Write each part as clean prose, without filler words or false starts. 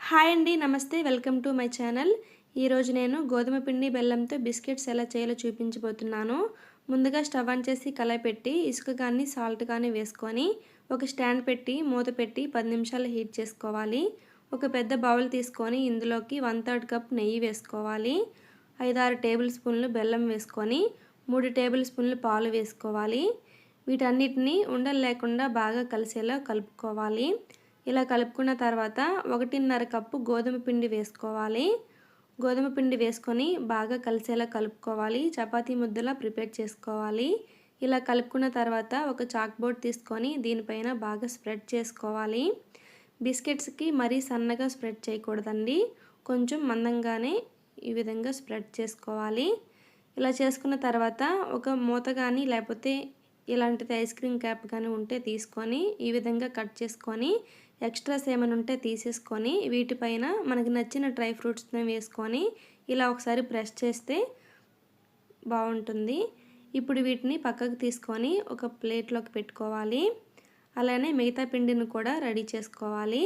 Hi అండి, నమస్తే. Welcome to my channel. ఈరోజు నేను గోధుమ పిండి బెల్లంతో బిస్కెట్స్ ఎలా చేయాలో చూపించబోతున్నాను. ముందుగా స్టవ్ ఆన్ చేసి కళాయి పెట్టి ఇసుక కానీ సాల్ట్ కానీ వేసుకొని ఒక స్టాండ్ పెట్టి మూత పెట్టి 10 నిమిషాలు హీట్ చేసుకోవాలి. ఒక పెద్ద బౌల్ తీసుకొని ఇందులోకి 1/3 కప్ నెయ్యి వేసుకోవాలి. 5-6 టేబుల్ స్పూన్లు బెల్లం వేసుకొని 3 టేబుల్ స్పూన్లు పాలు వేసుకోవాలి. వీటన్నిటిని ఉండలు లేకుండా బాగా కలిసేలా కలుపుకోవాలి. ఇలా కలుపుకున్న తర్వాత 1.5 కప్పు గోధుమ పిండి వేసుకోవాలి. గోధుమ పిండి వేసుకొని బాగా కలిసేలా కలుపుకోవాలి. చపాతీ ముద్దలా ప్రిపేర్ చేసుకోవాలి. ఇలా కలుపుకున్న తర్వాత ఒక చాక్ బోర్డ్ తీసుకొని దీనిపైన బాగా స్ప్రెడ్ చేసుకోవాలి. బిస్కెట్స్కి మరీ సన్నగా స్ప్రెడ్ చేయకూడదండి, కొంచెం మందంగానే ఈ విధంగా స్ప్రెడ్ చేసుకోవాలి. ఇలా చేసుకున్న తర్వాత ఒక మూత కానీ లేకపోతే ఇలాంటిది ఐస్ క్రీమ్ క్యాప్ కానీ ఉంటే తీసుకొని ఈ విధంగా కట్ చేసుకొని ఎక్స్ట్రాస్ ఏమైనా ఉంటే తీసేసుకొని వీటిపైన మనకి నచ్చిన డ్రై ఫ్రూట్స్ని వేసుకొని ఇలా ఒకసారి ప్రెస్ చేస్తే బాగుంటుంది. ఇప్పుడు వీటిని పక్కకు తీసుకొని ఒక ప్లేట్లోకి పెట్టుకోవాలి. అలానే మిగతా పిండిని కూడా రెడీ చేసుకోవాలి.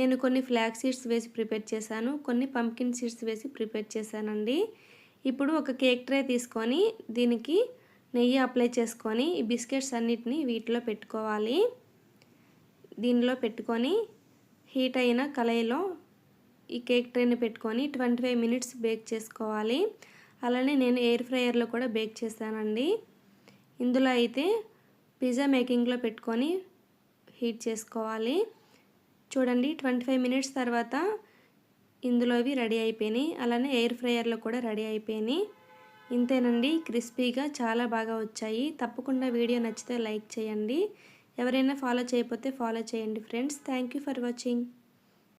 నేను కొన్ని ఫ్లాక్స్ సీడ్స్ వేసి ప్రిపేర్ చేశాను, కొన్ని పంప్కిన్ సీడ్స్ వేసి ప్రిపేర్ చేశానండి. ఇప్పుడు ఒక కేక్ ట్రే తీసుకొని దీనికి నెయ్యి అప్లై చేసుకొని ఈ బిస్కెట్స్ అన్నిటిని వీటిలో పెట్టుకోవాలి. దీనిలో పెట్టుకొని హీట్ అయిన కళాయిలో ఈ కేక్ ట్రేని పెట్టుకొని 25 మినిట్స్ బేక్ చేసుకోవాలి. అలానే నేను ఎయిర్ ఫ్రైయర్లో కూడా బేక్ చేశానండి. ఇందులో అయితే పిజ్జా మేకింగ్లో పెట్టుకొని హీట్ చేసుకోవాలి. చూడండి, 25 మినిట్స్ తర్వాత ఇందులో ఇవి రెడీ అయిపోయినాయి. అలానే ఎయిర్ ఫ్రైయర్లో కూడా రెడీ అయిపోయినాయి. ఇంతేనండి, క్రిస్పీగా చాలా బాగా వచ్చాయి. తప్పకుండా వీడియో నచ్చితే లైక్ చేయండి. ఎవరైనా ఫాలో చేయకపోతే ఫాలో చేయండి friends. Thank you for watching.